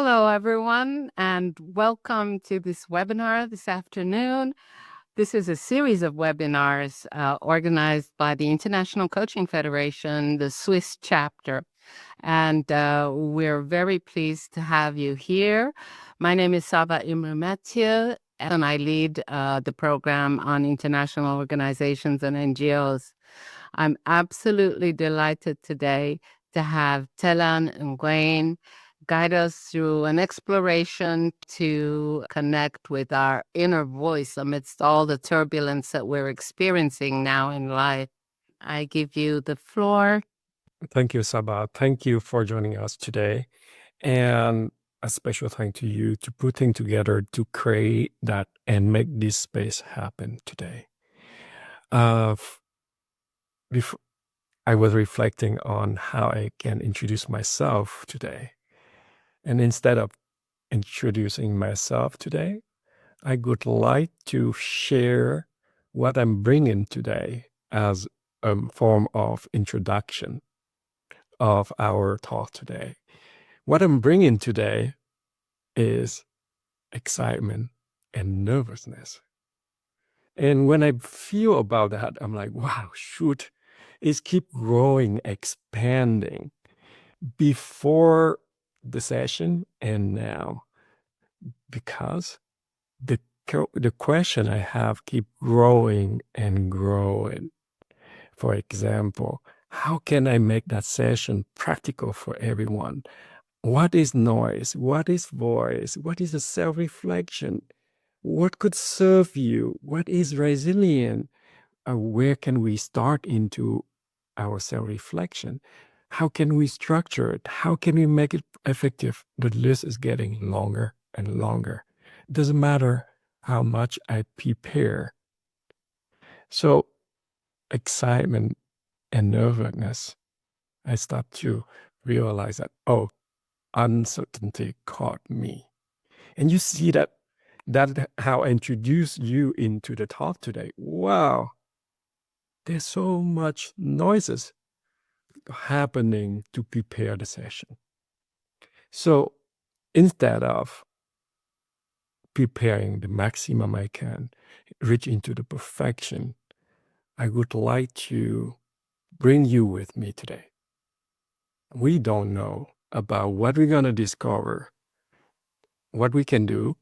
Hello, everyone, and welcome to this webinar this afternoon. This is a series of webinars organized by the International Coaching Federation, the Swiss chapter. And we're very pleased to have you here. My name is Saba Imre Mathieu, and I lead the program on international organizations and NGOs. I'm absolutely delighted today to have Thelan Nguyen guide us through an exploration to connect with our inner voice amidst all the turbulence that we're experiencing now in life. I give you the floor. Thank you, Sabah. Thank you for joining us today. And a special thank to you to putting together to create that and make this space happen today. Before, I was reflecting on how I can introduce myself today. And instead of introducing myself today, I would like to share what I'm bringing today as a form of introduction of our talk today. What I'm bringing today is excitement and nervousness. And when I feel about that, I'm like, wow, shoot, it's keep growing, expanding before the session and now, because the question I have keep growing and growing. For example, how can I make that session practical for everyone? What is noise? What is voice? What is a self-reflection? What could serve you? What is resilient? Where can we start into our self-reflection? How can we structure it? How can we make it effective? The list is getting longer and longer. It doesn't matter how much I prepare. So excitement and nervousness, I start to realize that, uncertainty caught me. And you see that how I introduce you into the talk today. Wow, there's so much noises happening to prepare the session. So instead of preparing the maximum I can, reach into the perfection, I would like to bring you with me today. We don't know about what we're going to discover. What we can do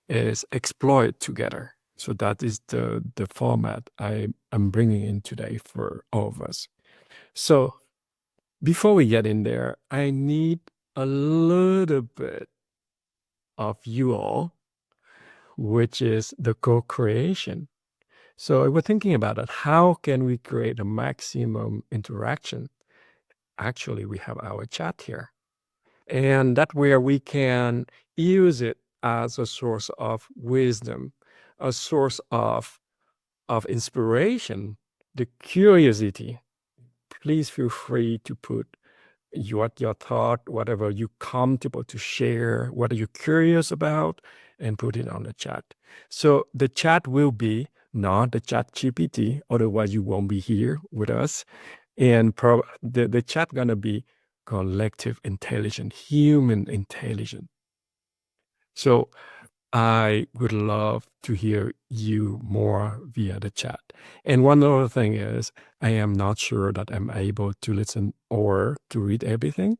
is explore it together. So that is the format I'm bringing in today for all of us. So before we get in there, I need a little bit of you all, which is the co-creation. So we're thinking about it. How can we create a maximum interaction? Actually, we have our chat here. And that's where we can use it as a source of wisdom, a source of inspiration, the curiosity. Please feel free to put your thought, whatever you're comfortable to share, what are you curious about, and put it on the chat. So the chat will be not the chat GPT, otherwise you won't be here with us. And the chat gonna be collective intelligence, human intelligence. So I would love to hear you more via the chat. And one other thing is, I am not sure that I'm able to listen or to read everything.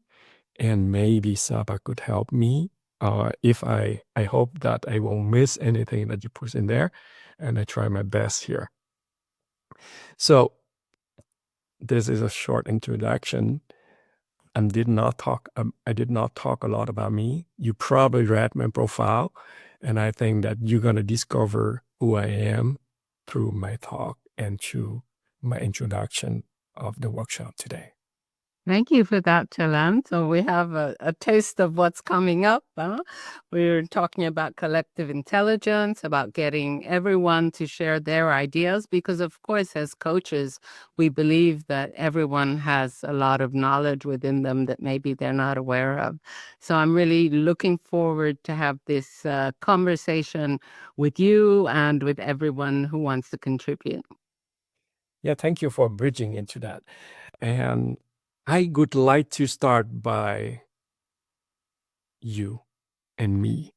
And maybe Saba could help me. If I hope that I won't miss anything that you put in there. And I try my best here. So this is a short introduction. I did not talk a lot about me. You probably read my profile, and I think that you're going to discover who I am through my talk and through my introduction of the workshop today. Thank you for that, Thelan. So we have a taste of what's coming up. We're talking about collective intelligence, about getting everyone to share their ideas, because of course, as coaches, we believe that everyone has a lot of knowledge within them that maybe they're not aware of. So I'm really looking forward to have this conversation with you and with everyone who wants to contribute. Yeah, thank you for bridging into that. And I would like to start by you. and me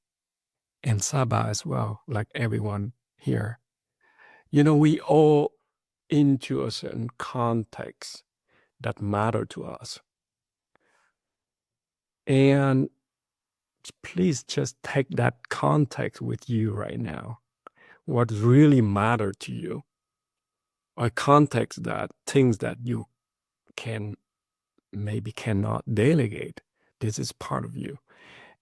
and Saba as well, like everyone here. We all into a certain context that matter to us. And please just take that context with you right now. What really matter to you, or context that things that you cannot delegate. This is part of you.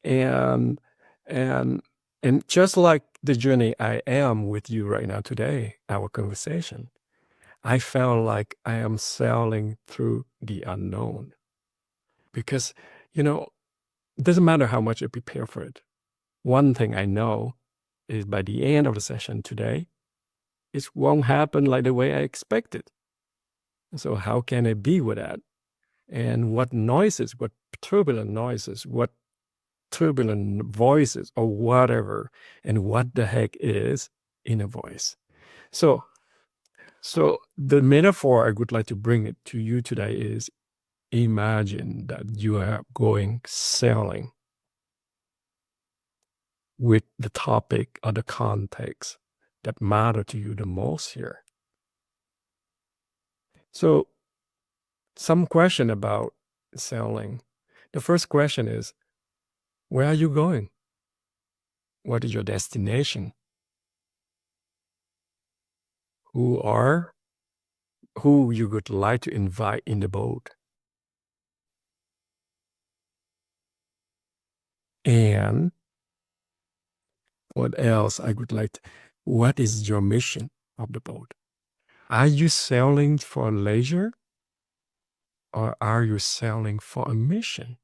And and and just like the journey I am with you right now today, our conversation, I felt like I am sailing through the unknown. Because, it doesn't matter how much I prepare for it. One thing I know is by the end of the session today, it won't happen like the way I expected. So how can I be with that? And what noises, what turbulent noises, what turbulent voices or whatever, and what the heck is inner voice? So the metaphor I would like to bring it to you today is, imagine that you are going sailing with the topic or the context that matter to you the most here. So some question about sailing. The first question is, where are you going? What is your destination? Who you would like to invite in the boat? And what else I would like what is your mission of the boat? Are you sailing for leisure, or are you sailing for a mission?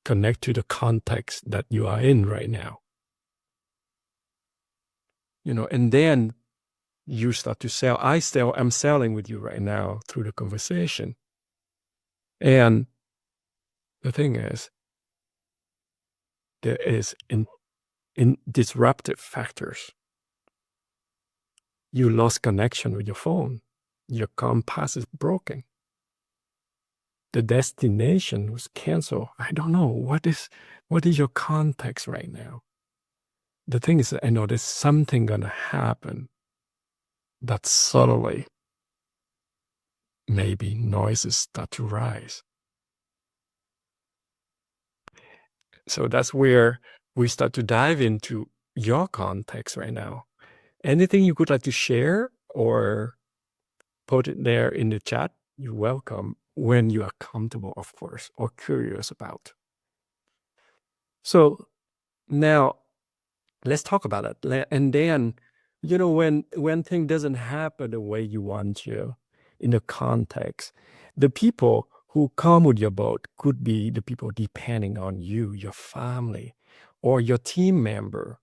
Connect to the context that you are in right now. And then you start to sail. I'm sailing with you right now through the conversation. And the thing is, there is in disruptive factors. You lost connection with your phone. Your compass is broken. The destination was canceled. I don't know. What is your context right now? The thing is, I know there's something gonna happen that subtly maybe noises start to rise. So that's where we start to dive into your context right now. Anything you would like to share or put it there in the chat, you're welcome, when you are comfortable, of course, or curious about. So now let's talk about it. And then, when thing doesn't happen the way you want to in the context, the people who come with your boat could be the people depending on you, your family, or your team member,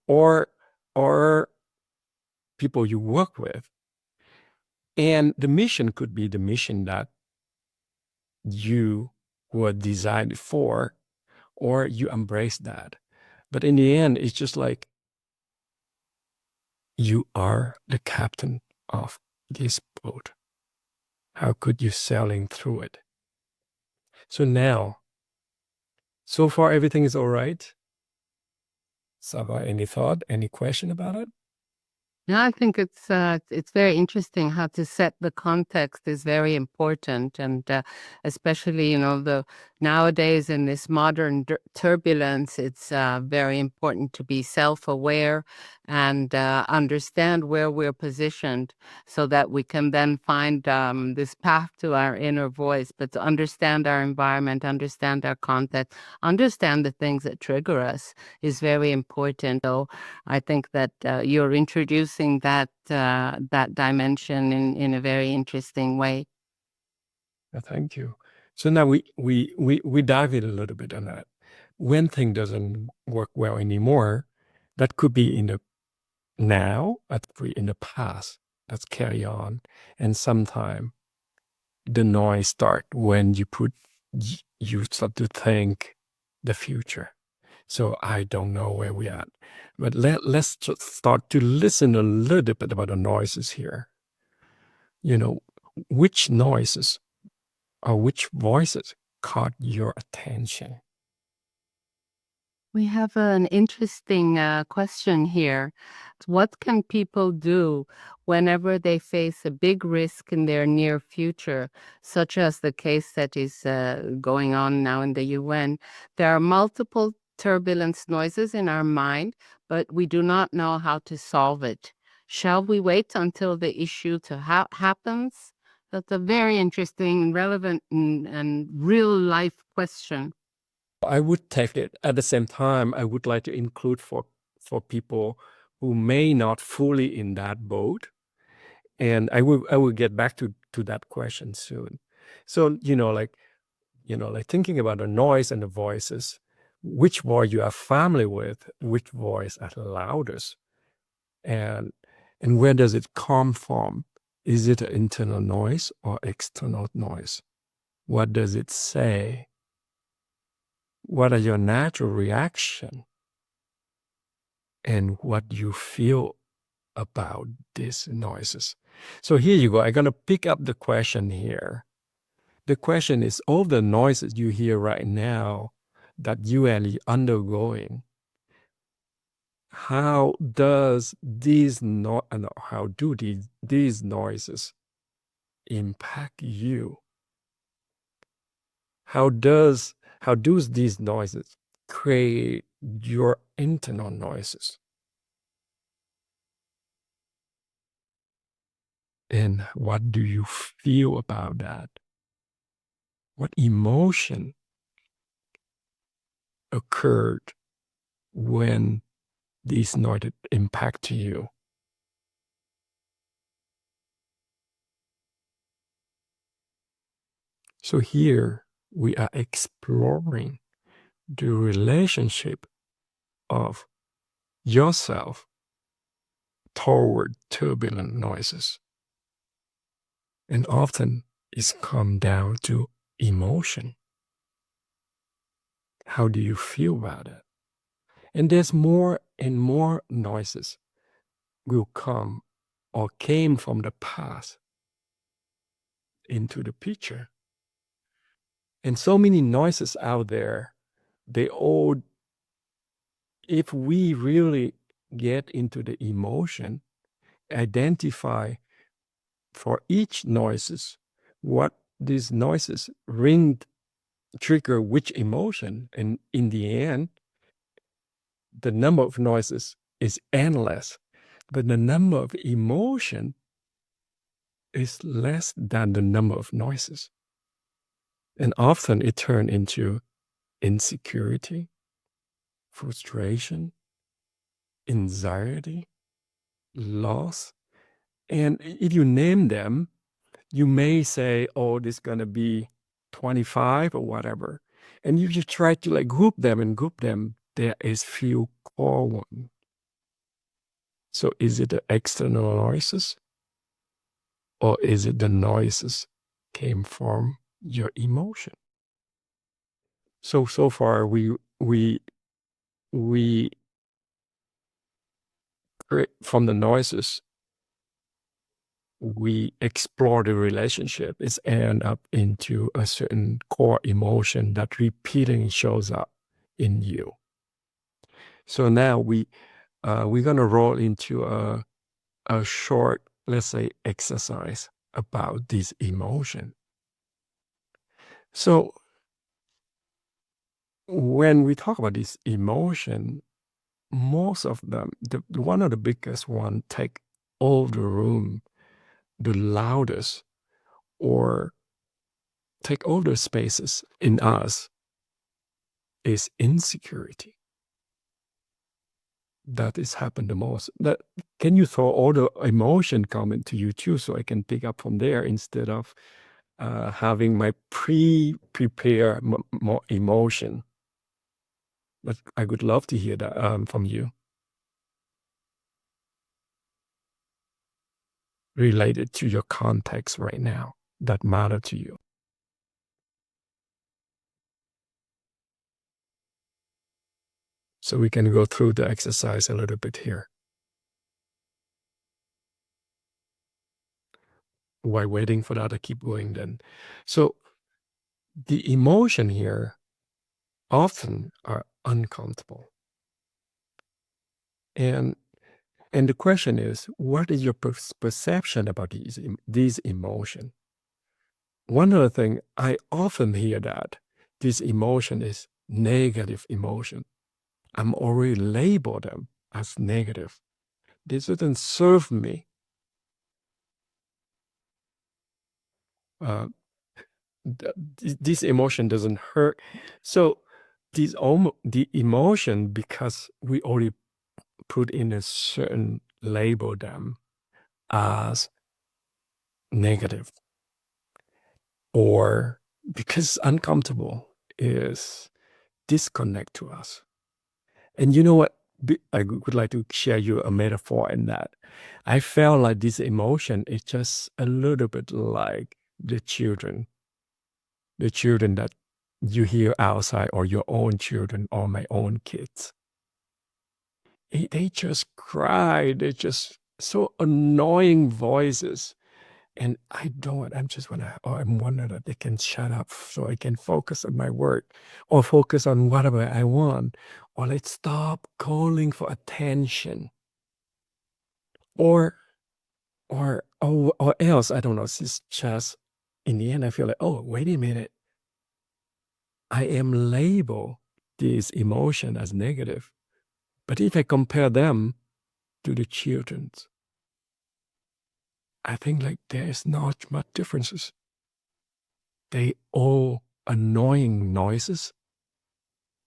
or people you work with. And the mission could be the mission that you were designed for, or you embrace that. But in the end, it's just like you are the captain of this boat. How could you sailing through it? So now, so far everything is all right. Saba, any thought, any question about it? Yeah, I think it's very interesting how to set the context is very important, and especially the nowadays in this modern turbulence, it's very important to be self-aware and understand where we're positioned, so that we can then find this path to our inner voice. But to understand our environment, understand our context, understand the things that trigger us is very important. So I think that you're introducing that dimension in a very interesting way. Thank you. So now we dive in a little bit on that. When thing doesn't work well anymore, that could be in the now, that could be in the past. Let's carry on. And sometime the noise start when you start to think the future. So I don't know where we are. But let's just start to listen a little bit about the noises here. Which noises or which voices caught your attention? We have an interesting question here. What can people do whenever they face a big risk in their near future, such as the case that is going on now in the UN? There are multiple turbulence noises in our mind, but we do not know how to solve it. Shall we wait until the issue to happens? That's a very interesting, relevant, and real life question. I would take it. At the same time, I would like to include for people who may not fully in that boat. And I will get back to that question soon. So, like thinking about the noise and the voices, which voice you are familiar with, which voice are the loudest, and where does it come from? Is it an internal noise or external noise? What does it say? What are your natural reaction? And what you feel about these noises? So here you go. I'm going to pick up the question here. The question is, all the noises you hear right now that you are undergoing, how does how do these noises impact you? How do these noises create your internal noises? And what do you feel about that? What emotion occurred when these noises impact you? So here we are exploring the relationship of yourself toward turbulent noises. And often it's come down to emotion. How do you feel about it? And there's more and more noises will come or came from the past into the picture. And so many noises out there, they all, if we really get into the emotion, identify for each noises what these noises trigger which emotion, and in the end the number of noises is endless, but the number of emotion is less than the number of noises. And often it turns into insecurity, frustration, anxiety, loss. And if you name them, you may say, oh, this is going to be 25 or whatever. And you just try to like group them. There is few core one. So is it the external noises, or is it the noises came from your emotion? So far we create from the noises, we explore the relationship. It's end up into a certain core emotion that repeatedly shows up in you. So now we're gonna roll into a short, let's say, exercise about this emotion. So when we talk about this emotion, most of them, one of the biggest one, take all the room, the loudest, or take all the spaces in us, is insecurity. That is happened the most. That, can you throw all the emotion come into you too, so I can pick up from there instead of having my prepare more emotion? But I would love to hear that from you, related to your context right now that matter to you. So we can go through the exercise a little bit here. While waiting for that, I keep going then. So the emotion here often are uncomfortable. And the question is, what is your perception about these emotions? One other thing, I often hear that this emotion is negative emotion. I'm already labeled them as negative. This doesn't serve me. Uh, this emotion doesn't hurt. So the emotion, because we already put in a certain label them as negative, or because uncomfortable, is disconnect to us. And you know what? I would like to share you a metaphor in that. I felt like this emotion is just a little bit like the children that you hear outside, or your own children, or my own kids. They just cry. They're just so annoying voices. And I'm just I'm wondering that they can shut up so I can focus on my work, or focus on whatever I want, or let's stop calling for attention, or, or else, I don't know, it's just, in the end, I feel like, oh, wait a minute. I am labeled this emotion as negative. But if I compare them to the children's, I think like there is not much differences. They all annoying noises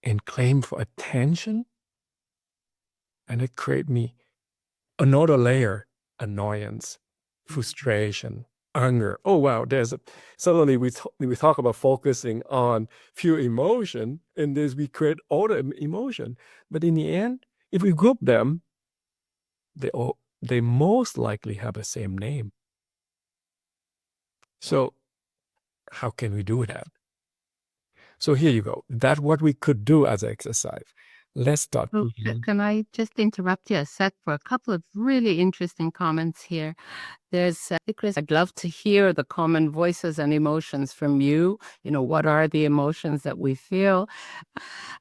and claim for attention, and it create me another layer: annoyance, frustration, anger. Oh wow, suddenly we talk about focusing on few emotion, and we create all the emotion. But in the end, if we group them, they most likely have the same name. So how can we do that? So here you go. That's what we could do as an exercise. Let's start. So, can I just interrupt you a sec for a couple of really interesting comments here? There's, Chris, I'd love to hear the common voices and emotions from you. What are the emotions that we feel?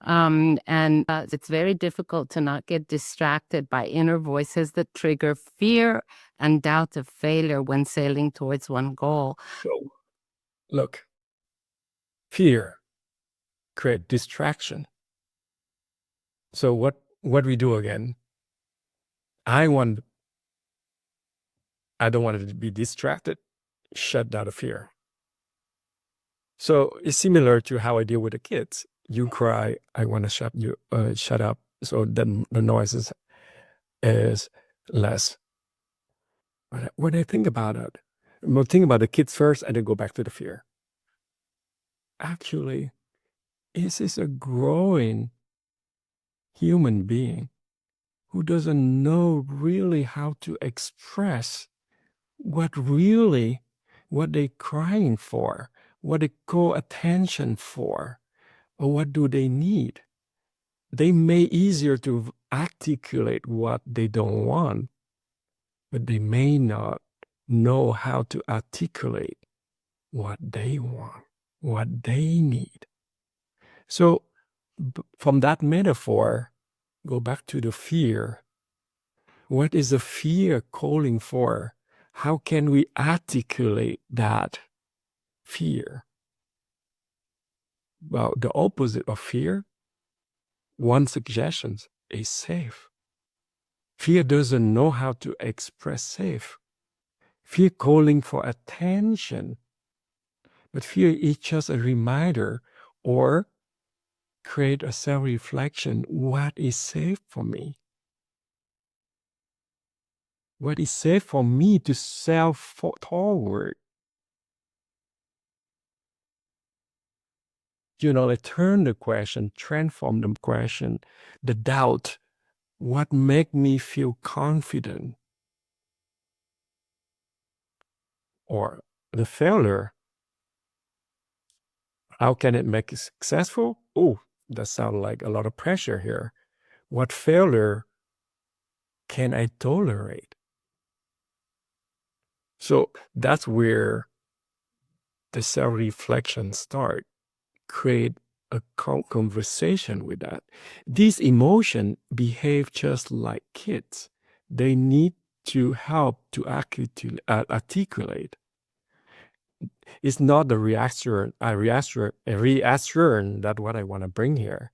And it's very difficult to not get distracted by inner voices that trigger fear and doubt of failure when sailing towards one goal. So, look, fear create distraction. So what we do again? I don't want it to be distracted. Shut down the fear. So it's similar to how I deal with the kids. You cry, I want to shut up. So then the noise is less. But when I think about it, I'm think about the kids first, and then go back to the fear. Actually, this is a growing human being who doesn't know really how to express what they're crying for, what they call attention for, or what do they need. They may easier to articulate what they don't want, but they may not know how to articulate what they want, what they need. So from that metaphor, go back to the fear. What is the fear calling for? How can we articulate that fear? Well, the opposite of fear, one suggestion is safe. Fear doesn't know how to express safe. Fear calling for attention. But fear is just a reminder, or create a self-reflection. What is safe for me? What is safe for me to self-toward? Like turn the question, transform the question, the doubt. What make me feel confident? Or the failure, how can it make it successful? Oh, that sounds like a lot of pressure here. What failure can I tolerate? So that's where the self-reflection start. Create a conversation with that. These emotions behave just like kids. They need to help to articulate. It's not the reassurance that what I want to bring here.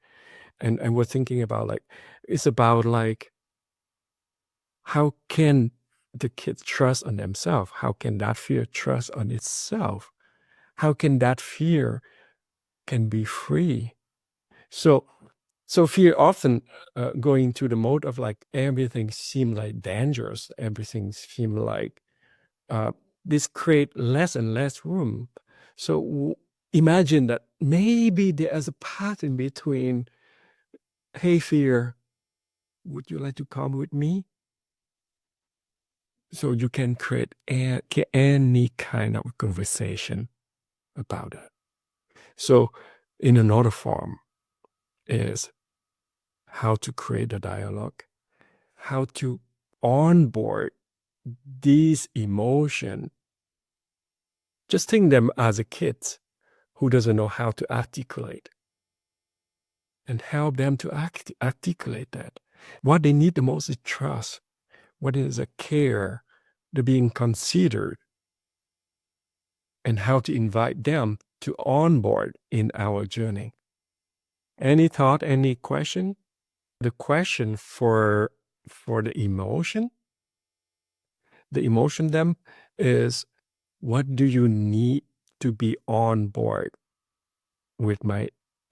And we're thinking about like, it's about like, how can the kids trust on themselves? How can that fear trust on itself? How can that fear can be free? So fear often going to the mode of like everything seem like dangerous, everything seem like this create less and less room. So imagine that maybe there's a path in between. Hey, fear, would you like to come with me? So you can create any kind of conversation about it. So in another form is how to create a dialogue, how to onboard these emotions. Just think them as a kid who doesn't know how to articulate, and help them to articulate that. What they need the most is trust. What is a care, the being considered, and how to invite them to onboard in our journey. Any thought, any question? The question for the emotion then is, what do you need to be on board with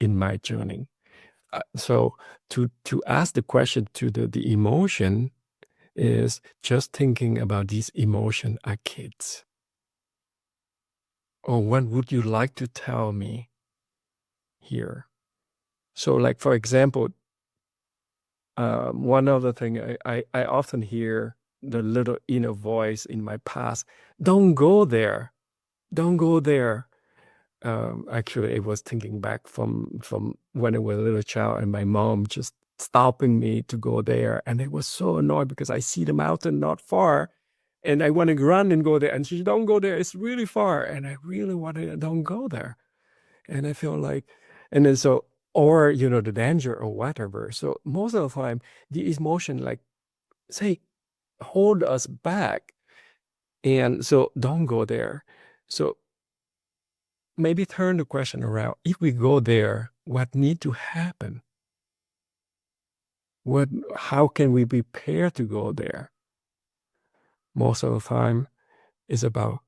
in my journey? So to ask the question to the emotion is just thinking about these emotions as kids. Or what would you like to tell me here? So like, for example, one other thing I often hear the little inner voice in my past, don't go there. Don't go there. Actually, I was thinking back from when I was a little child and my mom just stopping me to go there. And I was so annoyed because I see the mountain not far and I want to run and go there. And she, don't go there. It's really far. And I really want to, don't go there. And I feel like, and then so, or, the danger or whatever. So most of the time, the emotion like, say, hold us back. And so don't go there. So maybe turn the question around. If we go there, what need to happen? How can we prepare to go there? Most of the time is about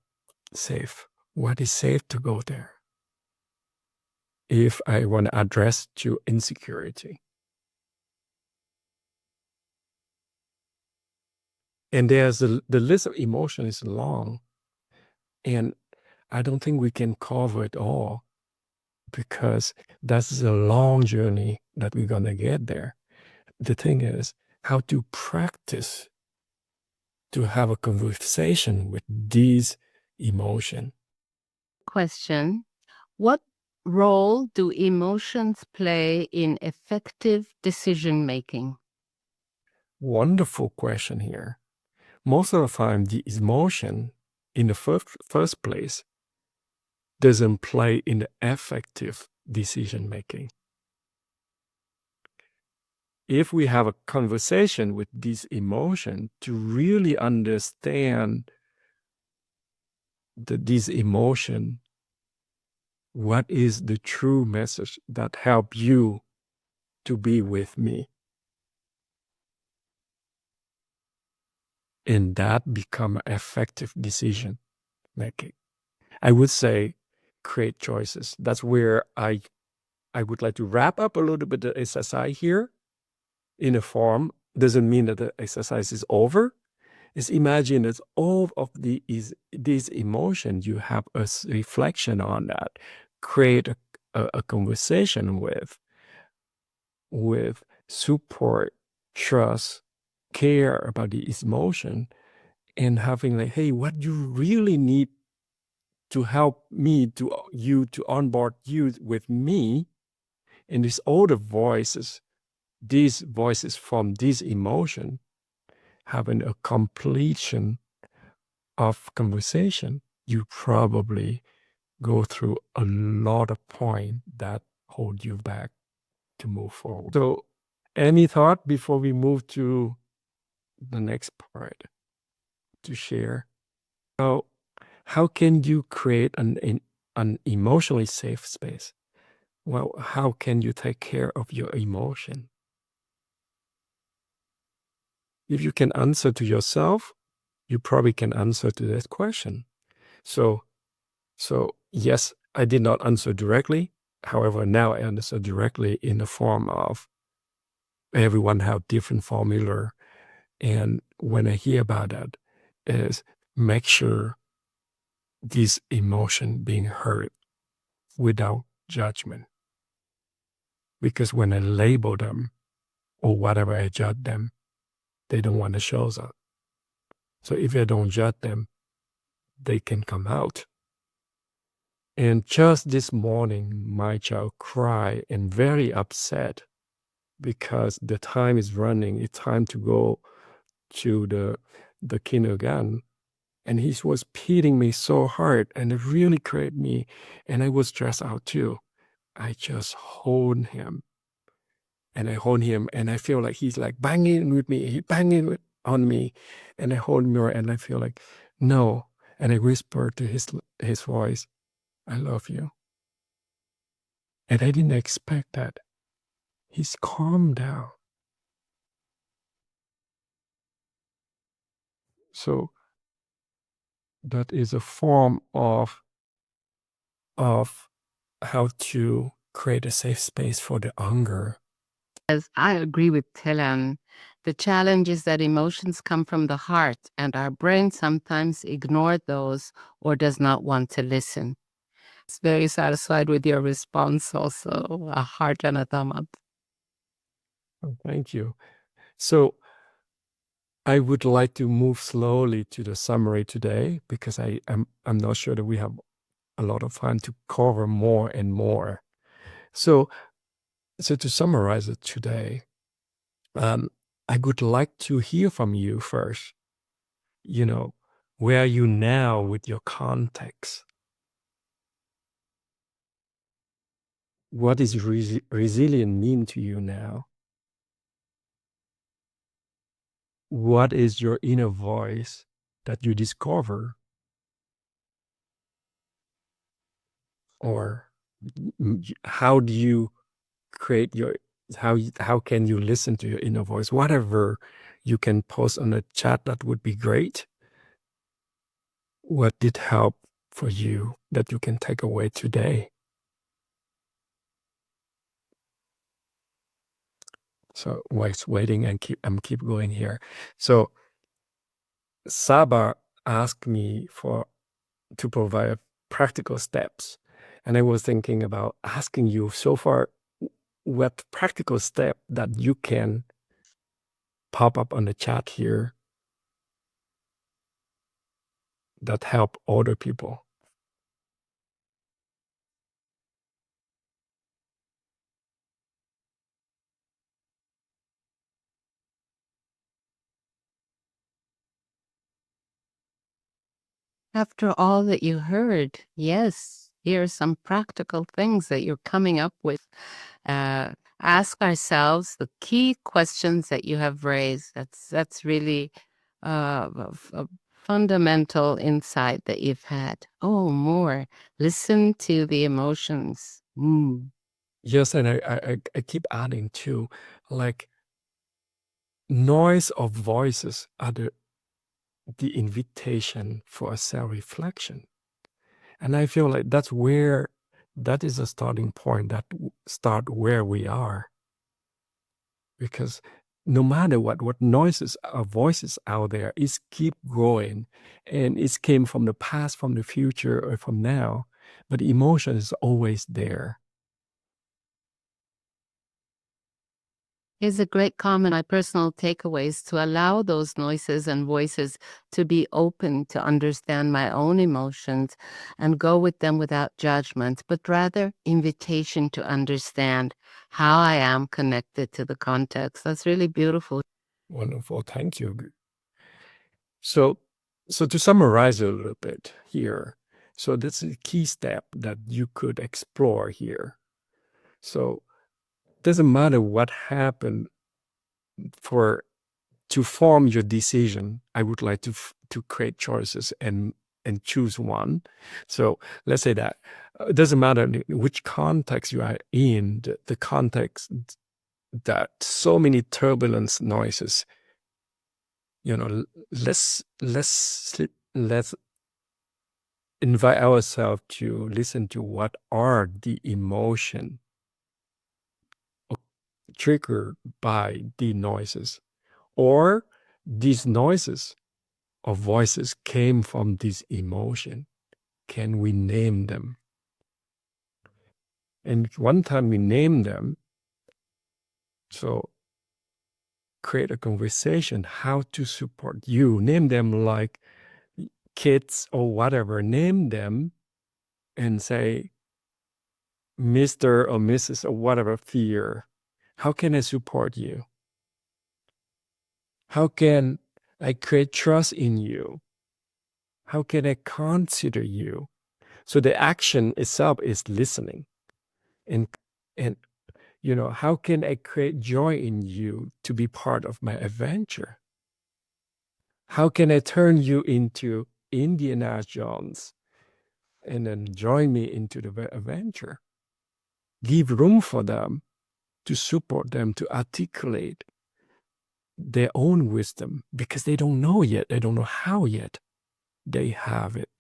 safe. What is safe to go there? If I want to address to insecurity. And there's the list of emotions is long. And I don't think we can cover it all because that's a long journey that we're going to get there. The thing is how to practice to have a conversation with these emotions. Question: what role do emotions play in effective decision making? Wonderful question here. Most of the time, the emotion in the first place doesn't play in the effective decision making. If we have a conversation with these emotions to really understand these emotions, what is the true message that help you to be with me? And that become effective decision making. I would say create choices. That's where I would like to wrap up a little bit the exercise here in a form. Doesn't mean that the exercise is over. Is imagine that all of these emotions, you have a reflection on that. Create a conversation with support, trust, care about the emotion, and having like, hey, what you really need to help me to onboard you with me, and these other voices, these voices from this emotion, having a completion of conversation, you probably go through a lot of points that hold you back to move forward. So, any thought before we move to the next part to share? How can you create an emotionally safe space? Well, how can you take care of your emotion? If you can answer to yourself, you probably can answer to this question. So yes, I did not answer directly. However, now I answer directly in the form of everyone have different formula. And when I hear about that, is make sure this emotion being heard without judgment. Because when I label them or whatever I judge them, they don't want to show up. So if I don't judge them, they can come out. And just this morning, my child cried and very upset because the time is running. It's time to go to the kindergarten. And he was beating me so hard and it really created me. And I was stressed out too. I just hold him and I hold him and I feel like he's like banging with me. He banging on me. And I hold him and I feel like, no. And I whisper to his voice, I love you. And I didn't expect that. He's calmed down. So that is a form of how to create a safe space for the anger. As I agree with Thelan, the challenge is that emotions come from the heart, and our brain sometimes ignores those or does not want to listen. It's very satisfied with your response, also a heart and a thumb up. Oh, thank you. So I would like to move slowly to the summary today because I'm not sure that we have a lot of time to cover more and more. So to summarize it today, I would like to hear from you first. Where are you now with your context? What is resilient mean to you now? What is your inner voice that you discover? Or how do you create how can you listen to your inner voice? Whatever you can post on the chat, that would be great. What did help for you that you can take away today? So whilst waiting and keep going here. So Saba asked me to provide practical steps. And I was thinking about asking you so far what practical step that you can pop up on the chat here that help other people. After all that you heard, yes, here are some practical things that you're coming up with. Ask ourselves the key questions that you have raised. That's really a fundamental insight that you've had. Oh, more. Listen to the emotions. Yes, and I keep adding too, like noise of voices are the invitation for a self-reflection. And I feel like that is a starting point, that start where we are. Because no matter what noises or voices out there, it's keep growing. And it came from the past, from the future, or from now. But emotion is always there. Here's a great comment. My personal takeaways to allow those noises and voices to be open to understand my own emotions and go with them without judgment, but rather invitation to understand how I am connected to the context. That's really beautiful. Wonderful. Thank you. So to summarize a little bit here, so this is a key step that you could explore here. So doesn't matter what happened to form your decision. I would like to create choices and choose one. So let's say that it doesn't matter which context you are in, the context that so many turbulence noises, let's invite ourselves to listen to what are the emotion triggered by the noises, or these noises or voices came from this emotion. Can we name them? And one time we name them, so create a conversation how to support you. Name them like kids or whatever. Name them and say, Mr. or Mrs. or whatever fear, how can I support you? How can I create trust in you? How can I consider you? So the action itself is listening. And how can I create joy in you to be part of my adventure? How can I turn you into Indiana Jones and then join me into the adventure? Give room for them, to support them, to articulate their own wisdom, because they don't know yet. They don't know how yet. They have it.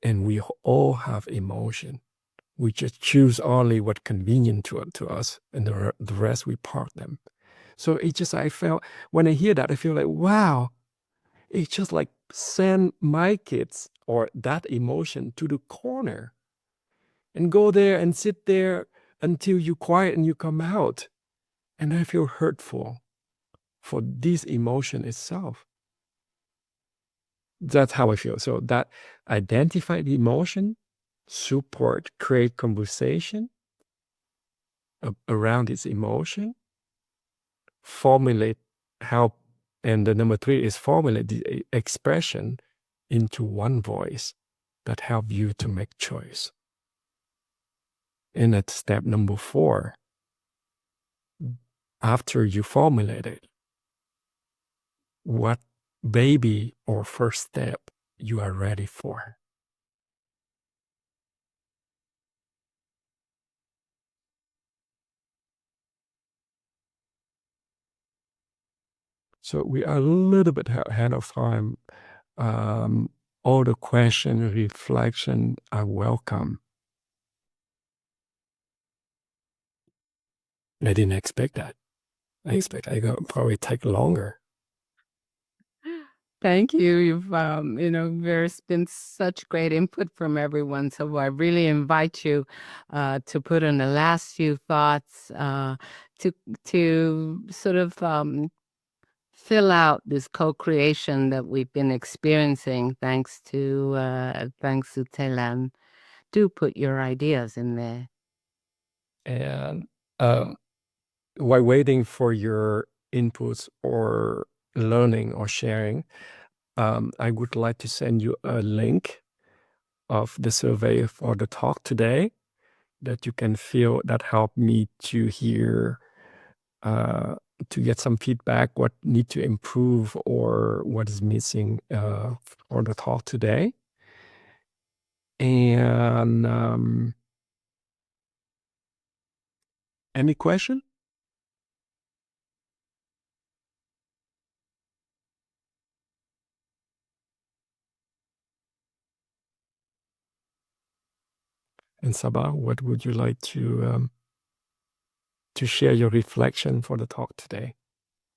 And we all have emotion. We just choose only what's convenient to us, and the rest we park them. So I felt, when I hear that, I feel like, wow, it's just like send my kids or that emotion to the corner and go there and sit there until you quiet and you come out. And I feel hurtful for this emotion itself. That's how I feel. So that identify the emotion, support, create conversation around its emotion, formulate how, and the number 3 is formulate the expression into one voice that help you to make choice. And at step number 4, after you formulate it, what baby or first step you are ready for. So we are a little bit ahead of time. All the question, reflection are welcome. I didn't expect that. I expect I go probably take longer. Thank you. You've, there's been such great input from everyone. So I really invite you to put in the last few thoughts to sort of fill out this co-creation that we've been experiencing thanks to Thelan. Do put your ideas in there. And while waiting for your inputs or learning or sharing, I would like to send you a link of the survey for the talk today that you can feel that helped me to hear, to get some feedback, what need to improve or what is missing for the talk today. And any question? And Sabah, what would you like to share your reflection for the talk today?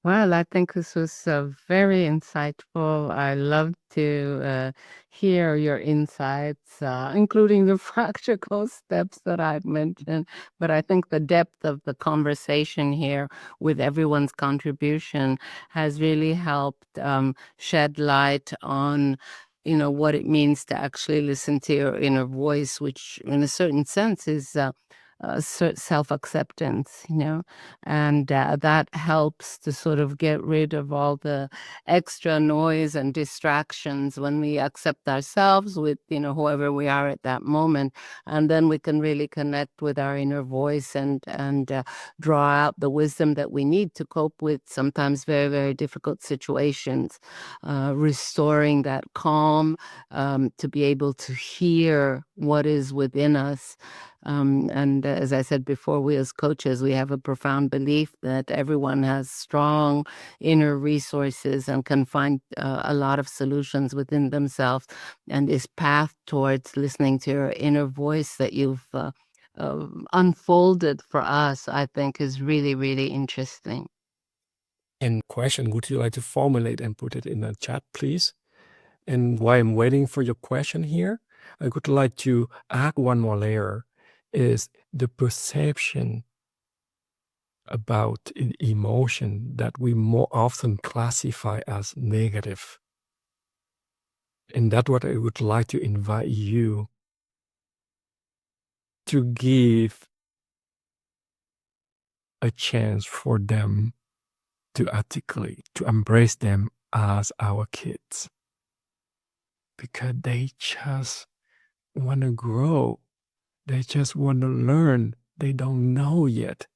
Well, I think this was very insightful. I love to hear your insights, including the practical steps that I've mentioned. But I think the depth of the conversation here with everyone's contribution has really helped shed light on, what it means to actually listen to your inner voice, which in a certain sense is self-acceptance, and that helps to sort of get rid of all the extra noise and distractions when we accept ourselves with, whoever we are at that moment. And then we can really connect with our inner voice and draw out the wisdom that we need to cope with sometimes very, very difficult situations, restoring that calm, to be able to hear what is within us. And as I said before, we as coaches, we have a profound belief that everyone has strong inner resources and can find a lot of solutions within themselves. And this path towards listening to your inner voice that you've unfolded for us, I think, is really, really interesting. And question, would you like to formulate and put it in the chat, please? And while I'm waiting for your question here, I would like to add one more layer, is the perception about emotion that we more often classify as negative. And that's what I would like to invite you to give a chance for them to articulate, to embrace them as our kids. Because they just want to grow. They just want to learn. They don't know yet.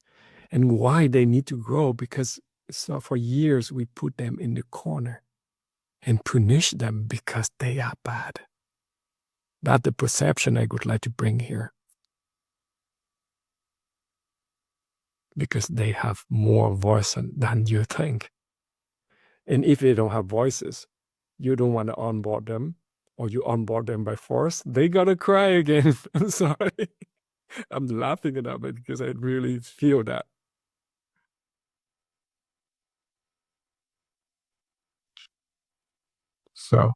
And why they need to grow, because so for years we put them in the corner and punish them because they are bad. That's the perception I would like to bring here. Because they have more voice than you think. And if they don't have voices, you don't want to onboard them, or you onboard them by force, they gotta cry again. I'm sorry. I'm laughing at it because I really feel that. So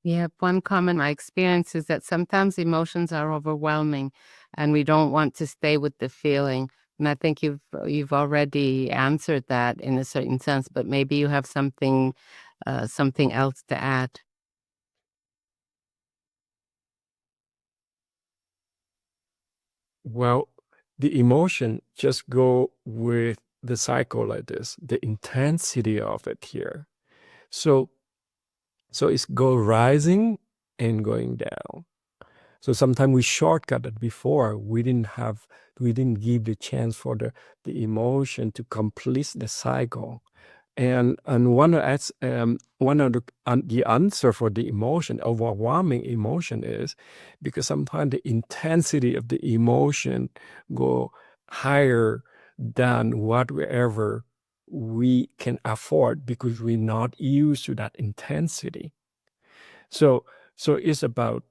Yeah, one common my experience is that sometimes emotions are overwhelming and we don't want to stay with the feeling. And I think you've already answered that in a certain sense, but maybe you have something else to add. well, the emotion just go with the cycle like this, the intensity of it here. So it's go rising and going down. So sometimes we shortcut it before. We didn't give the chance for the emotion to complete the cycle. And one of the answer for the emotion, overwhelming emotion, is because sometimes the intensity of the emotion go higher than whatever we can afford because we're not used to that intensity. So it's about,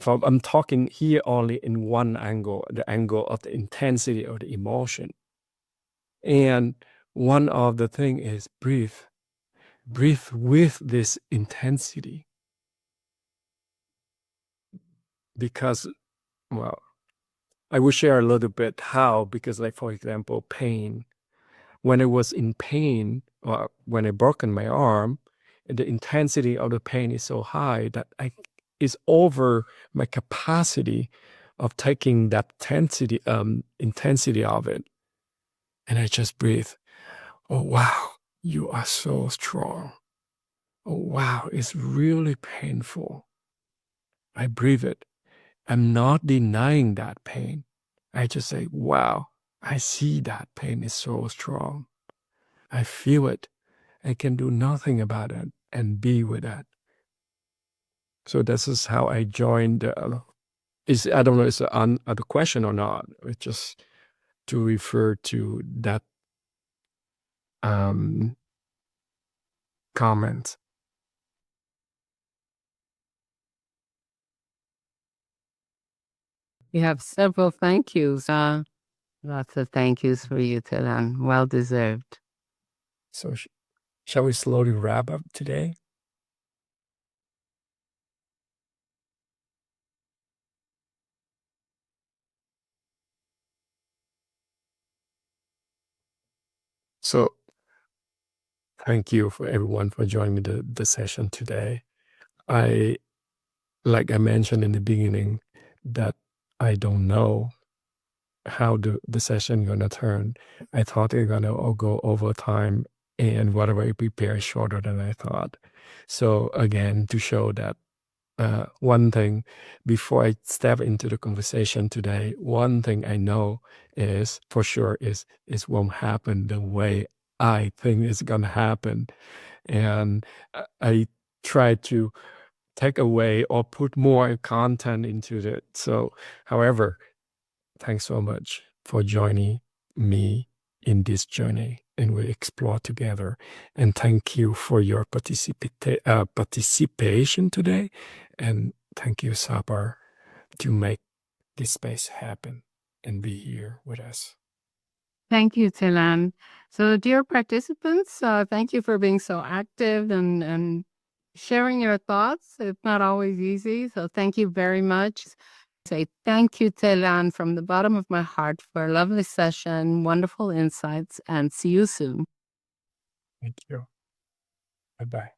I'm talking here only in one angle, the angle of the intensity of the emotion. And one of the thing is breathe with this intensity. Because, well, I will share a little bit how, because like, for example, pain. When I was in pain, or when I broken my arm, the intensity of the pain is so high that is over my capacity of taking that intensity of it. And I just breathe. Oh, wow, you are so strong. Oh, wow, it's really painful. I breathe it. I'm not denying that pain. I just say, wow, I see that pain is so strong. I feel it. I can do nothing about it and be with that. So this is how I joined. I don't know if it's a question or not. It's just to refer to that comment. You have several thank yous. Lots of thank yous for you, Thelan. Well deserved. So shall we slowly wrap up today? So thank you for everyone for joining me the session today. Like I mentioned in the beginning, that I don't know how the session gonna turn. I thought they're gonna all go over time, and whatever I prepare is shorter than I thought. So again, to show that one thing before I step into the conversation today, one thing I know is for sure is won't happen the way I think it's gonna happen. And I try to take away or put more content into it. So, however, thanks so much for joining me in this journey, and we explore together. And thank you for your participation today. And thank you, Sabar, to make this space happen and be here with us. Thank you, Thelan. So, dear participants, thank you for being so active and sharing your thoughts. It's not always easy. So, thank you very much. Say thank you, Thelan, from the bottom of my heart for a lovely session, wonderful insights, and see you soon. Thank you. Bye bye.